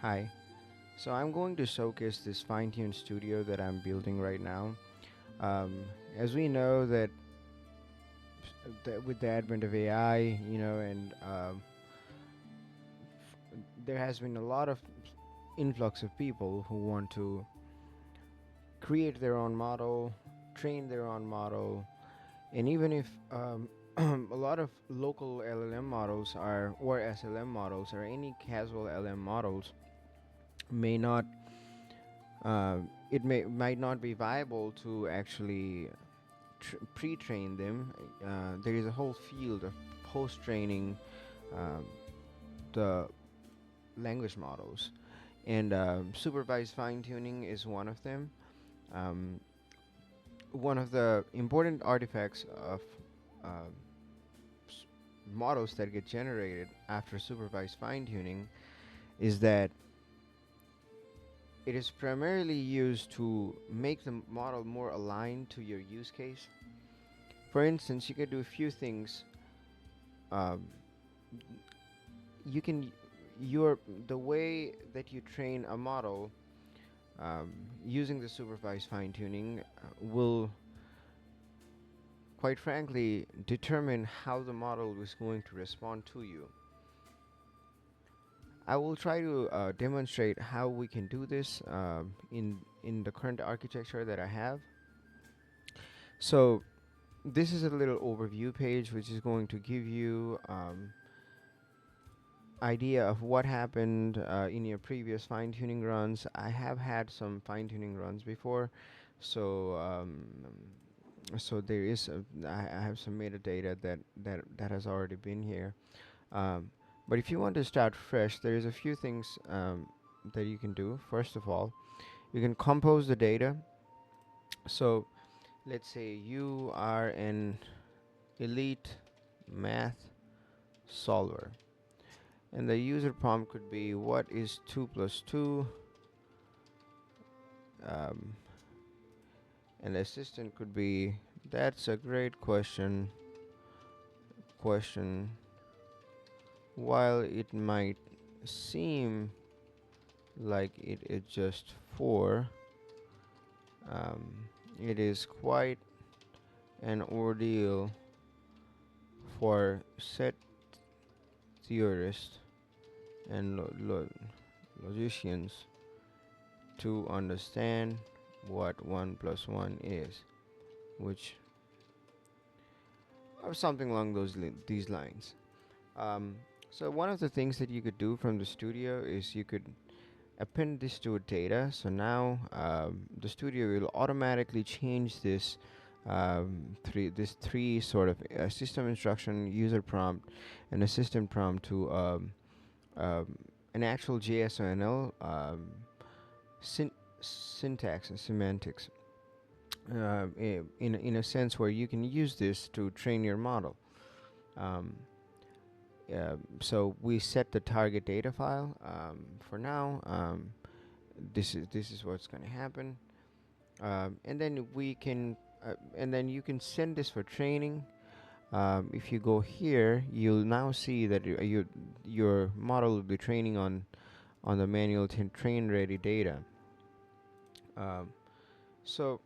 Hi. So I'm going to showcase this Finetune studio that I'm building right now. As we know that with the advent of AI, and there has been a lot of influx of people who want to create their own model, train their own model, and even if a lot of local LLM models are or SLM models or any casual LM models may not it might not be viable to actually pre-train them. There is a whole field of post-training um, the language models, and supervised fine-tuning is one of them. Um, One of the important artifacts of uh, s- models that get generated after supervised fine-tuning is that it is primarily used to make the model more aligned to your use case. For instance, you can do a few things. Um, you can your the way that you train a model using the supervised fine tuning will quite frankly determine how the model is going to respond to you. I will try to demonstrate how we can do this in the current architecture that I have. So this is a little overview page which is going to give you idea of what happened in your previous fine-tuning runs. I have had some fine-tuning runs before, so there is I have some metadata that has already been here. Um, but if you want to start fresh, there is a few things that you can do. First of all, you can compose the data. So let's say you are an elite math solver, and the user prompt could be what is 2 plus 2, um, and the assistant could be that's a great question. While it might seem like it is just 4, um, it is quite an ordeal for set theorists and logicians to understand what 1 plus 1 is, which or something along these lines. Um, so one of the things that you could do from the studio is you could append this to a data. So now the studio will automatically change this three sort of system instruction, user prompt, and assistant prompt to um, an actual JSONL syntax and semantics. In a sense where you can use this to train your model. Um, so we set the target data file for now. This is what's going to happen, and then you can send this for training. If you go here, you'll now see that your model will be training on the manual train ready data. Um, so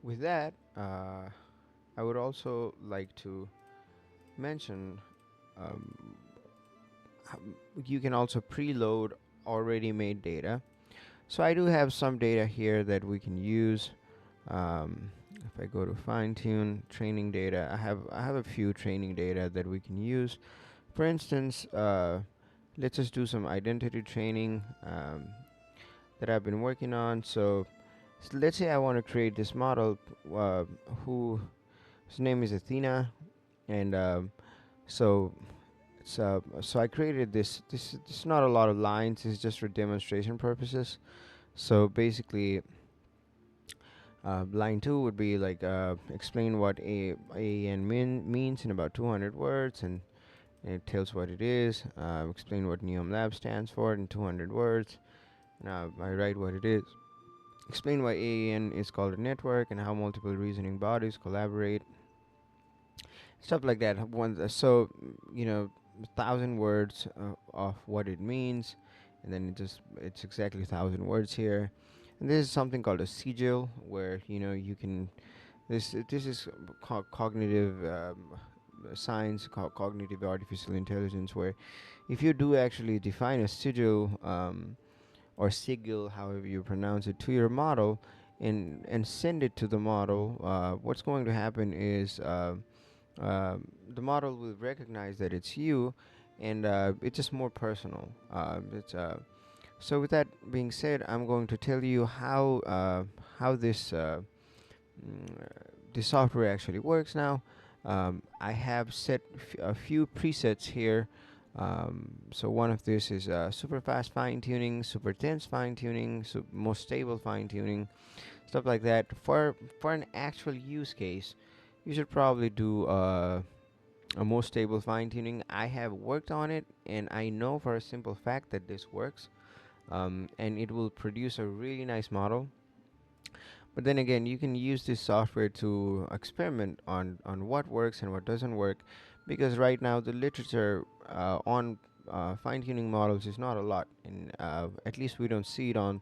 with that, I would also like to mention um, you can also preload already made data. So I do have some data here that we can use. If I go to fine tune training data, I have a few training data that we can use. For instance, let's just do some identity training that I've been working on. So let's say I want to create this model uh, whose name is Athena, and so I created this. This is not a lot of lines. It's just for demonstration purposes. So basically, line 2 would be like explain what AEN means in about 200 words, and it tells what it is. Explain what Neom Lab stands for in 200 words. Now I write what it is. Explain why AEN is called a network and how multiple reasoning bodies collaborate. Stuff like that. So you know 1,000 words of what it means, and then it's exactly 1,000 words here. And this is something called a sigil, where you can this is cognitive science, cognitive artificial intelligence, where if you do actually define a sigil, or sigil, however you pronounce it, to your model, and send it to the model, what's going to happen is the model will recognize that it's you, and it's just more personal. It's So with that being said, I'm going to tell you how this software actually works now. I have set a few presets here. So one of this is super fast fine tuning, super dense fine tuning, most stable fine tuning, stuff like that. For an actual use case, you should probably do a more stable fine tuning. I have worked on it, and I know for a simple fact that this works, and it will produce a really nice model. But then again, you can use this software to experiment on what works and what doesn't work, because right now the literature on fine tuning models is not a lot, and at least we don't see it on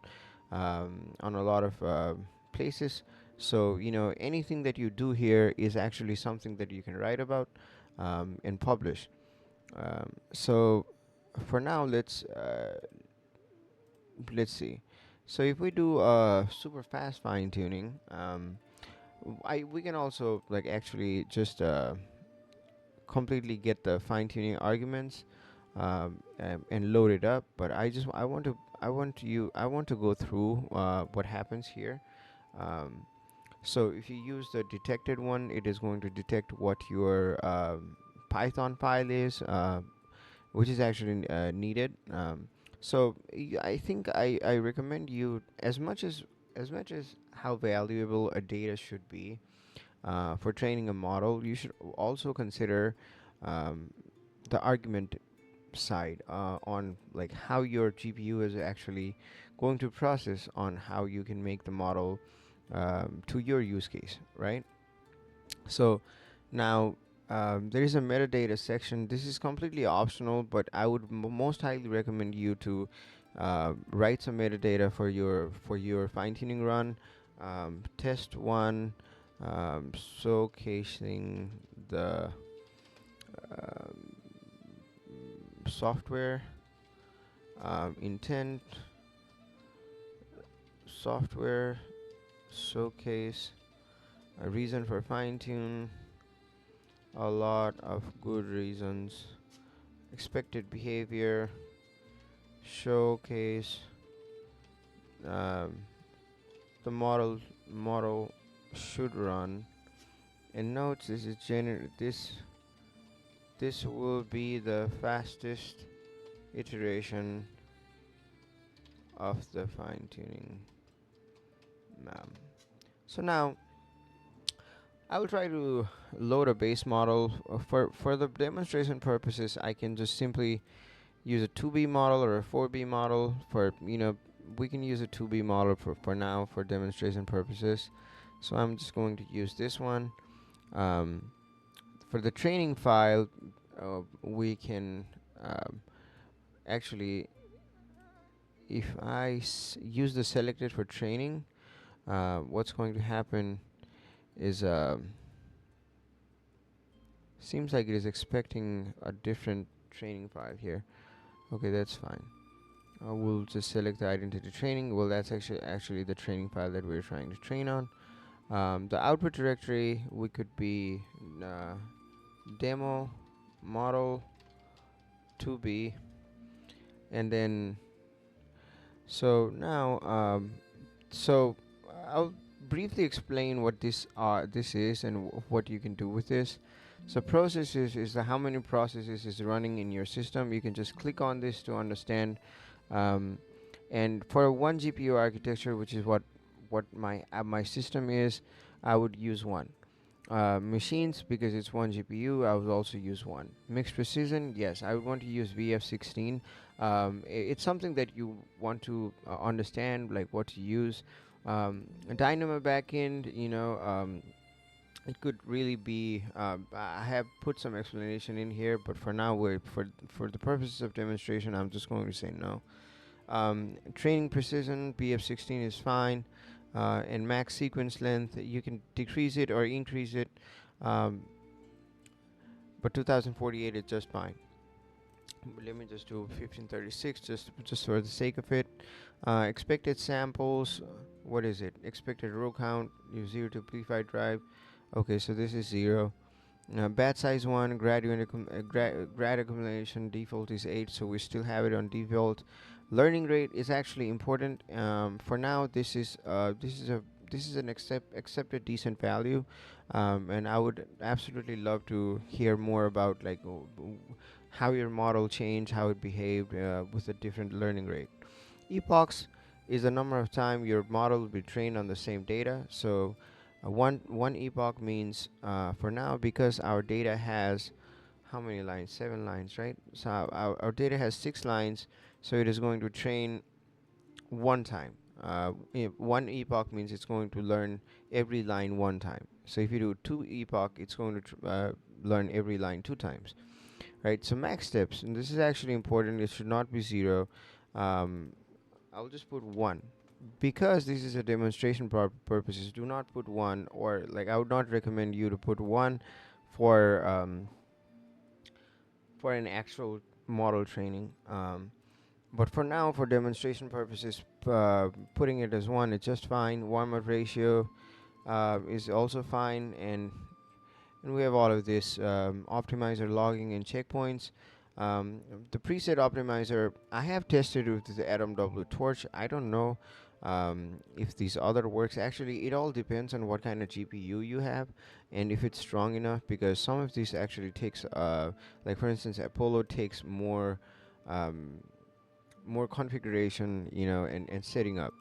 a lot of places. So anything that you do here is actually something that you can write about and publish. So for now, let's see. So if we do super fast fine tuning, I we can also like actually just completely get the fine tuning arguments and load it up. But I want to go through what happens here. Um, so if you use the detected one, it is going to detect what your Python file is, which is actually needed. I think I recommend you, as much as how valuable a data should be for training a model, you should also consider um, the argument side on like how your GPU is actually going to process on how you can make the model to your use case, right? So now there is a metadata section. This is completely optional, but I would most highly recommend you to write some metadata for your fine tuning run. Test one, showcasing the um, software intent, software showcase a reason for fine tune, a lot of good reasons, expected behavior, showcase um, the model should run, and notes this will be the fastest iteration of the fine tuning. So now I will try to load a base model. For the demonstration purposes, I can just simply use a 2B model or a 4B model. We can use a 2B model for now for demonstration purposes. So I'm just going to use this one. For the training file, we can actually, if I use the selected for training, what's going to happen is seems like it is expecting a different training file here. Okay, that's fine. We'll just select the identity training. Well, that's actually the training file that we're trying to train on. The output directory, we could be demo model 2b, and then so now so I'll briefly explain what this is and what you can do with this. So processes is how many processes is running in your system. You can just click on this to understand. Um, and for a 1 GPU architecture, which is what my system is, I would use one. Machines, because it's 1 GPU, I would also use one. Mixed precision, yes, I would want to use VF16. It's something that you want to understand, like what to use. A Dynamo backend, it could really be. I have put some explanation in here, but for now, for the purposes of demonstration, I'm just going to say no. Training precision BF16 is fine, and max sequence length you can decrease it or increase it, um, but 2048 is just fine. Let me just do 1536 just for the sake of it. Expected samples, what is it? Expected row count, you 0 to P5 drive. Okay, so this is 0. Batch size 1, grad accumulation default is 8, so we still have it on default. Learning rate is actually important. For now, this is an accepted decent value, and I would absolutely love to hear more about like how your model changed, how it behaved with a different learning rate. Epochs is the number of time your model will be trained on the same data. So one epoch means for now, because our data has how many lines? 7 lines, right? So our data has 6 lines, so it is going to train one time. One epoch means it's going to learn every line one time. So if you do 2 epoch, it's going to learn every line 2 times, right? So max steps, and this is actually important. It should not be 0. Um, I'll just put 1, because this is a demonstration purposes. Do not put 1, or like I would not recommend you to put 1 for for an actual model training. But for now, for demonstration purposes, putting it as 1 is just fine. Warm-up ratio is also fine, and we have all of this optimizer logging and checkpoints. The preset optimizer, I have tested with the Atom W Torch. I don't know if these other works. Actually, it all depends on what kind of GPU you have and if it's strong enough, because some of these actually takes like for instance Apollo takes um, more configuration, and setting up.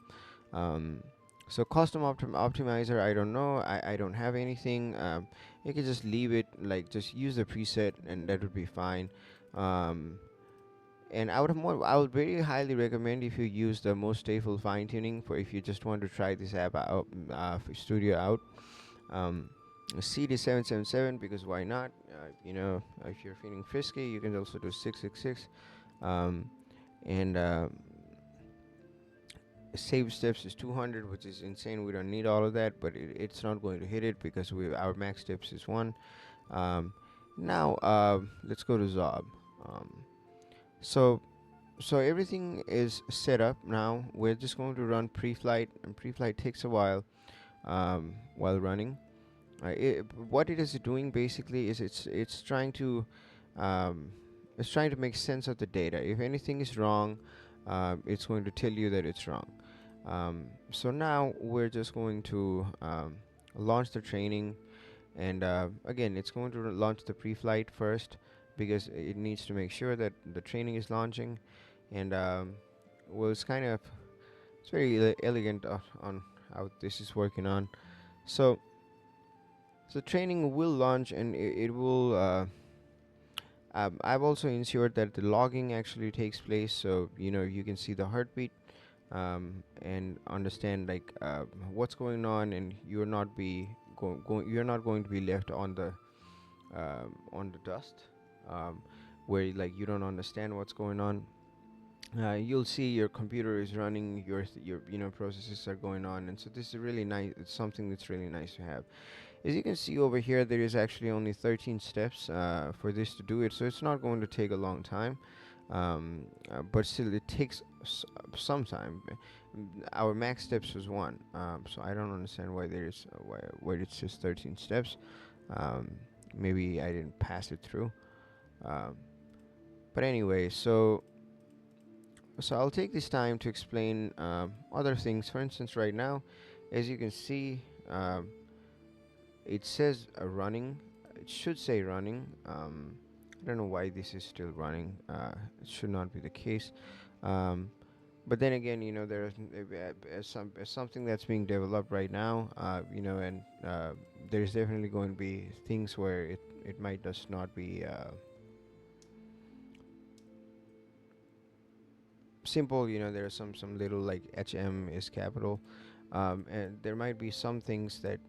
um, so custom optimizer, I don't know. I don't have anything. You can just leave it, like just use the preset and that would be fine. um, and I would very highly recommend if you use the most stable fine tuning for if you just want to try this app out, for Studio out. um, CD777, because why not? If you're feeling frisky, you can also do 666. um, and Save steps is 200, which is insane. We don't need all of that, but it's not going to hit it because our max steps is 1. um, Now let's go to Zob. Um, so so everything is set up. Now we're just going to run pre-flight, and pre-flight takes a while running. What it is doing basically is um, it's trying to make sense of the data. If anything is wrong, it's going to tell you that it's wrong. So now we're just going to launch the training, and again, it's going to launch the pre-flight first because it needs to make sure that the training is launching. And well, it's very elegant on how this is working on. So training will launch, and it will. I've also ensured that the logging actually takes place, so you can see the heartbeat, and understand like what's going on, and you're not going to be left on the dust, um, where like you don't understand what's going on. You'll see your computer is running, your processes are going on, and so this is really nice. It's something that's really nice to have. As you can see over here, there is actually only 13 steps for this to do it, so it's not going to take a long time. But still, it takes some time. Our max steps was 1, so I don't understand why it's just 13 steps. Um, Maybe I didn't pass it through. Um, but anyway, so I'll take this time to explain other things. For instance, right now, as you can see. It says running. It should say running. I don't know why this is still running. It should not be the case. Um, but then again, there's something that's being developed right now. And there's definitely going to be things where it might just not be simple. There are some little like HM is capital. And there might be some things that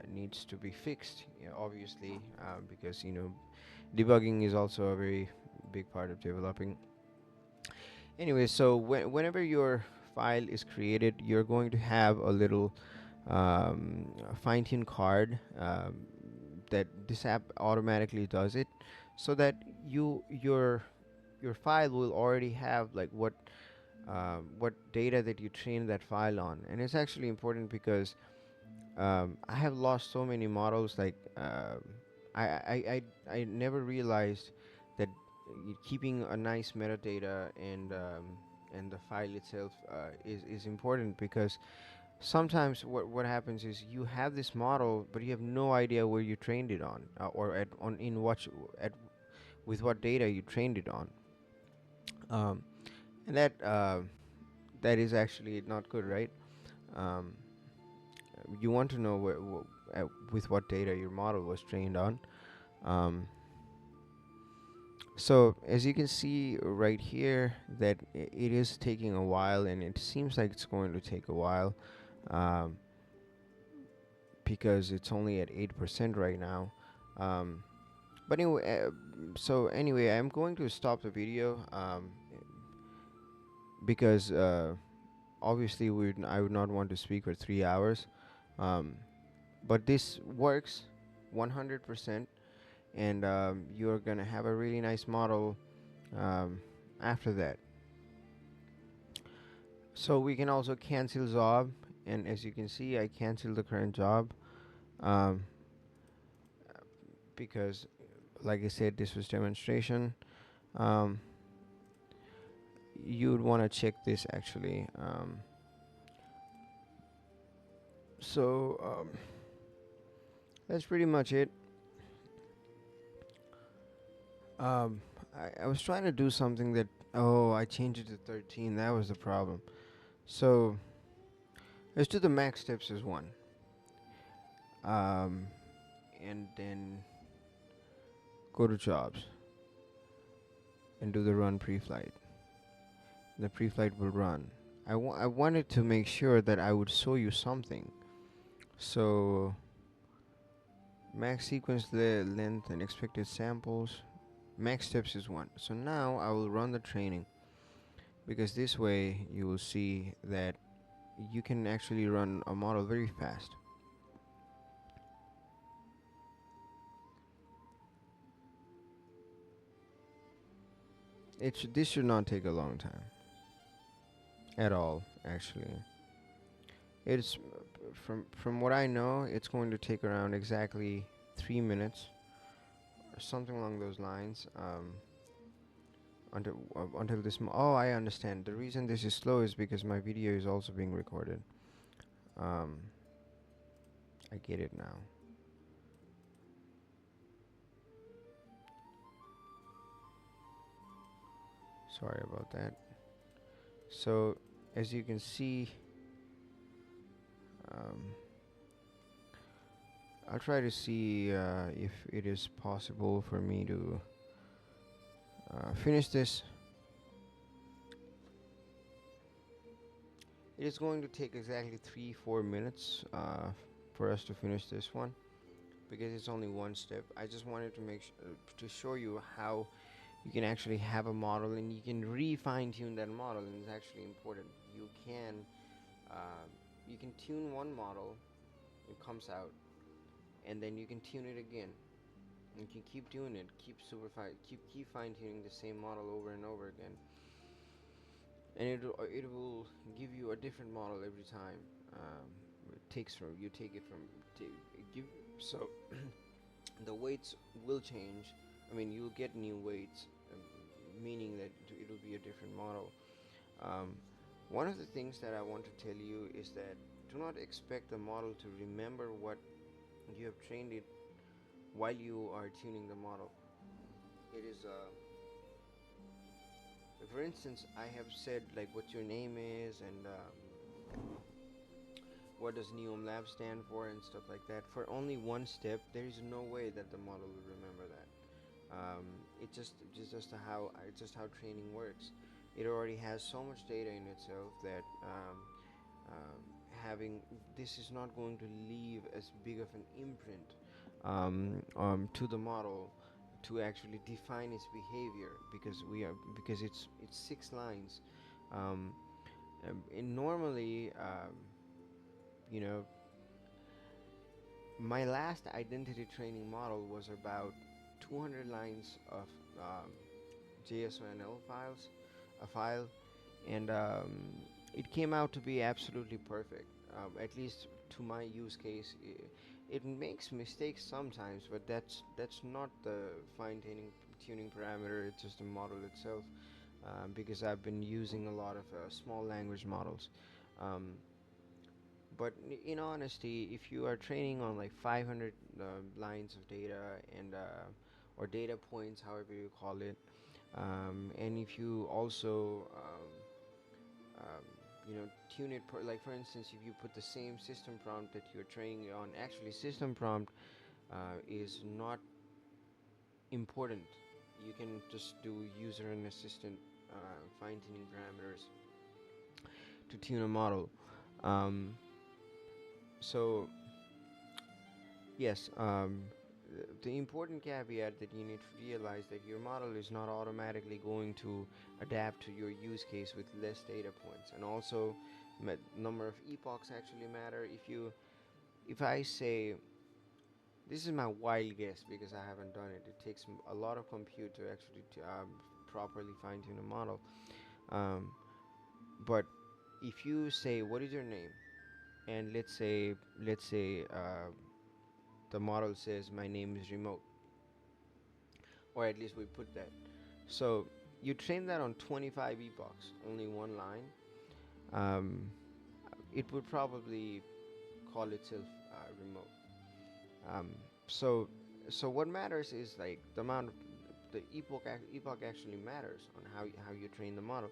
needs to be fixed, obviously, because debugging is also a very big part of developing. Anyway, so whenever your file is created, you're going to have a little fine-tune card that this app automatically does it, so that your file will already have like what data that you train that file on. And it's actually important because I have lost so many models. Like I never realized that keeping a nice metadata and the file itself is important, because sometimes what happens is you have this model, but you have no idea where you trained it on, or at on in what at with what data you trained it on. um, and that is actually not good, right? um, you want to know with what data your model was trained on. um, so as you can see right here, that it is taking a while, and it seems like it's going to take a while, um, because it's only at 8% right now. um, but anyway, I'm going to stop the video, because obviously I would not want to speak for 3 hours. um, but this works 100%, and you're gonna have a really nice model after that. So we can also cancel job, and as you can see, I cancel the current job, um, because like I said, this was demonstration. um, you'd want to check this actually. So that's pretty much it. I was trying to do something that, oh, I changed it to 13. That was the problem. So let's do the max steps as one. Um, and then go to jobs and do the run pre-flight. The pre-flight will run. I wanted to make sure that I would show you something. So max sequence length and expected samples. Max steps is 1. So now I will run the training, because this way you will see that you can actually run a model very fast. This should not take a long time at all, actually. It's from what I know, it's going to take around exactly 3 minutes or something along those lines. Until this. Oh, I understand. The reason this is slow is because my video is also being recorded. Um, I get it now. Sorry about that. So, as you can see, I'll try to see if it is possible for me to finish this. It is going to take exactly 3-4 minutes for us to finish this one, because it's only one step. I just wanted to to show you how you can actually have a model, and you can refine tune that model, and it's actually important. Uh, you can tune one model, it comes out, and then you can tune it again. You can keep doing it, keep fine tuning the same model over and over again, and it will give you a different model every time. It takes from you take it from give so the weights will change. I mean, you'll get new weights, meaning that it'll be a different model. Um, One of the things that I want to tell you is that do not expect the model to remember what you have trained it while you are tuning the model. It is for instance, I have said like what your name is, and what does Neom Lab stand for and stuff like that. For only one step, there is no way that the model will remember that. It's just how training works. It already has so much data in itself that having this is not going to leave as big of an imprint to the model to actually define its behavior, because it's 6 lines. um, and normally, you know, my last identity training model was about 200 lines of um, JSONL files, a file, and it came out to be absolutely perfect. At least to my use case, it makes mistakes sometimes, but that's not the fine tuning parameter. It's just the model itself, because I've been using a lot of small language models. Um, but in honesty, if you are training on like 500 lines of data and or data points, however you call it, and if you also tune it like for instance, if you put the same system prompt that you're training on, actually system prompt is not important. You can just do user and assistant fine tuning parameters to tune a model. um, so yes, the important caveat that you need to realize that your model is not automatically going to adapt to your use case with less data points, and also number of epochs actually matter. If I say, this is my wild guess because I haven't done it. It takes a lot of compute to actually properly fine tune a model. Um, but if you say, what is your name? And let's say the model says my name is remote, or at least we put that. So you train that on 25 epochs, only one line. Um, it would probably call itself remote. Um, so so what matters is like the amount of the epoch actually matters on how you train the model.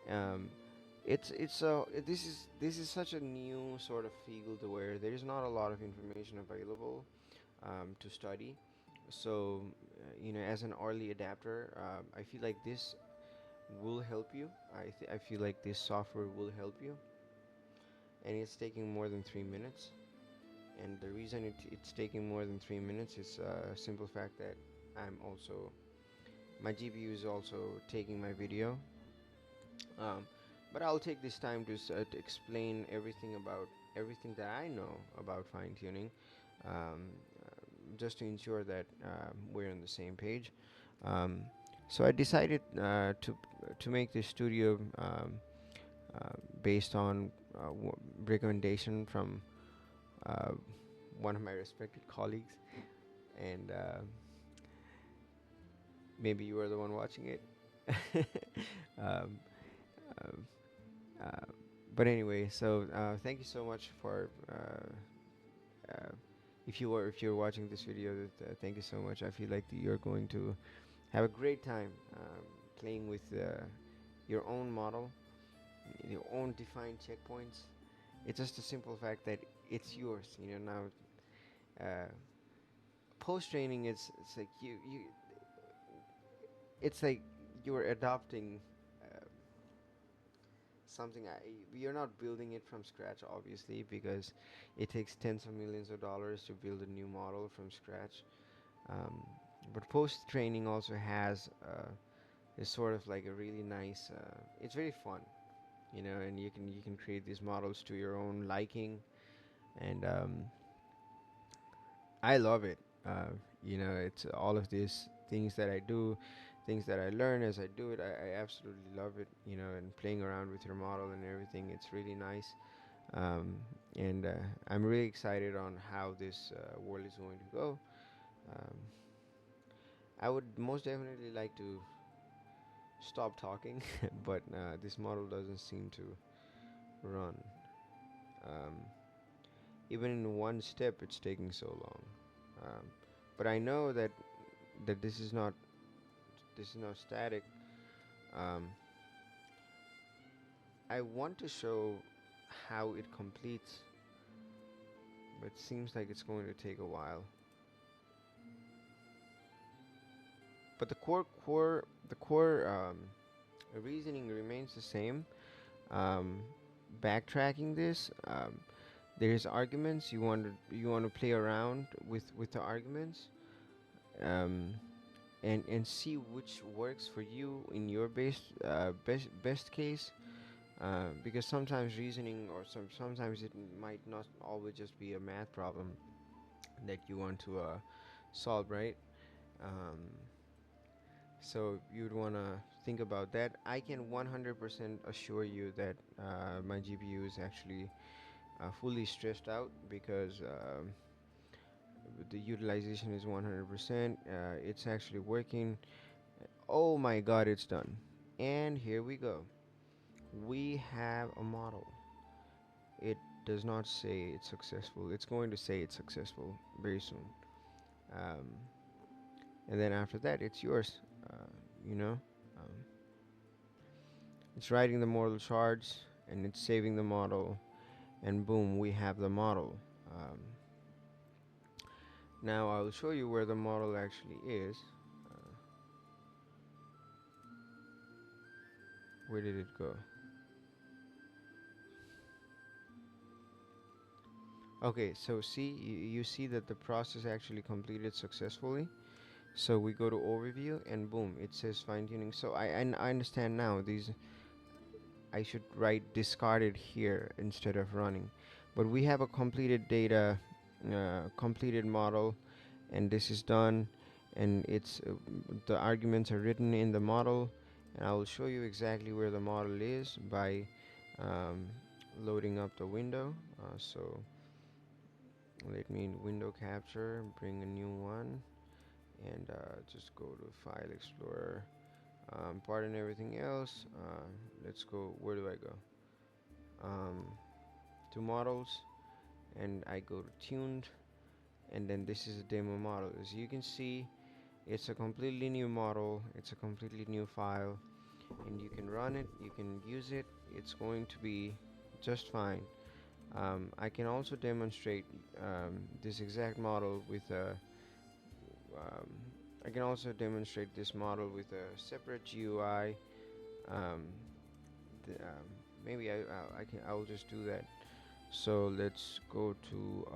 Um, this is such a new sort of field where there is not a lot of information available to study. So as an early adapter, I feel like this will help you. I feel like this software will help you, and it's taking more than 3 minutes. And the reason it's taking more than 3 minutes is a simple fact that I'm also my GPU is also taking my video. Um, but I'll take this time to explain everything that I know about fine tuning, um, just to ensure that we're on the same page. Um, so I decided to make this studio based on recommendation from uh, one of my respected colleagues, and maybe you are the one watching it. um, uh, uh, but anyway, so thank you so much for if you're watching this video. Thank you so much. I feel like you're going to have a great time playing with your own model, your own defined checkpoints. It's just a simple fact that it's yours. Now post training, it's like you it's like you're adopting something. You're not building it from scratch, obviously, because it takes tens of millions of dollars to build a new model from scratch. um, but post training also has is sort of like a really nice, it's very fun, and you can create these models to your own liking. And I love it. It's all of these things that I do, things that I learn as I do it. I absolutely love it. And playing around with your model and everything, it's really nice. And I'm really excited on how this world is going to go. Um, I would most definitely like to stop talking, but this model doesn't seem to run. Um, Even in one step, it's taking so long. Um, but I know that this is not static. Um, I want to show how it completes, but it seems like it's going to take a while. But the core reasoning remains the same. Backtracking this, There's arguments. You want to play around with the arguments, um, and see which works for you in your best case. Because sometimes reasoning, or sometimes it might not always just be a math problem that you want to solve, right? Um, so you'd want to think about that. I can 100% assure you that my GPU is actually fully stressed out, because the utilization is 100%. It's actually working. Oh my god, it's done. And here we go. We have a model. It does not say it's successful. It's going to say it's successful very soon. Um, and then after that, it's yours. Uh, you know, um, it's writing the model charts, and it's saving the model, and boom, we have the model. Um, Now I'll show you where the model actually is. Uh, where did it go? Okay, so see, you see that the process actually completed successfully. So we go to overview, and boom, it says fine tuning. So I understand now. These, I should write discarded here instead of running. But we have a completed data, completed model, and this is done, and it's the arguments are written in the model, and I will show you exactly where the model is by um, loading up the window. So let me window capture, bring a new one, and just go to File Explorer. Pardon everything else. Let's go. Where do I go? Um, to models, and I go to tuned, and then this is a demo model. As you can see, it's a completely new model, it's a completely new file, and you can run it, you can use it, it's going to be just fine. I can also demonstrate this exact model with a um, I can also demonstrate this model with a separate GUI. Um, Maybe I will just do that. So let's go to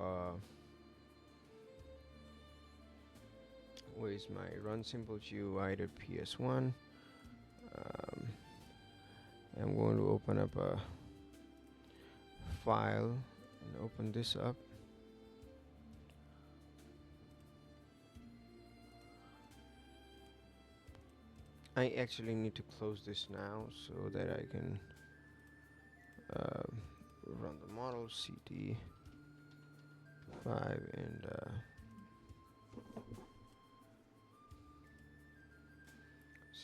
where is my run simple GUI.ps1. Um, I'm going to open up a file and open this up. I actually need to close this now so that I can run the model cd5, and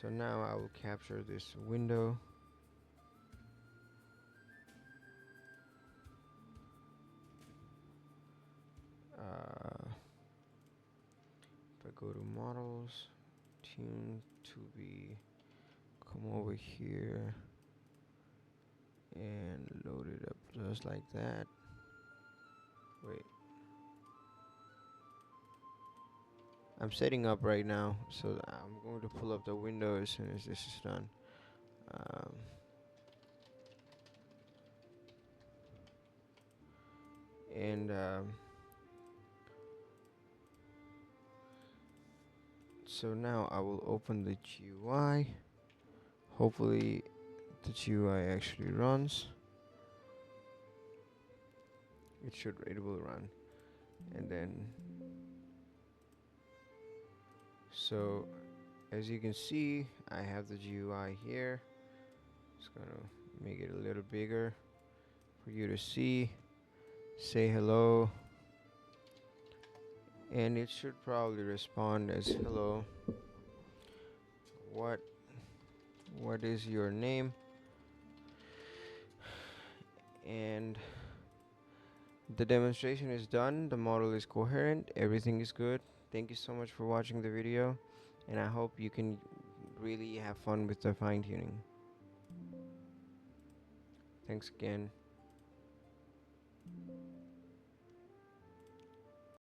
so now I will capture this window. If I go to models, tune to be, come over here and load it up just like that. Wait, I'm setting up right now, so I'm going to pull up the window as soon as this is done. Um, and so now I will open the GUI. Hopefully the GUI actually runs. It will run, and then so as you can see, I have the GUI here. Just gonna make it a little bigger for you to see. Say hello, and it should probably respond as hello. What is your name? And the demonstration is done. The model is coherent. Everything is good. Thank you so much for watching the video, and I hope you can really have fun with the fine tuning. Thanks again.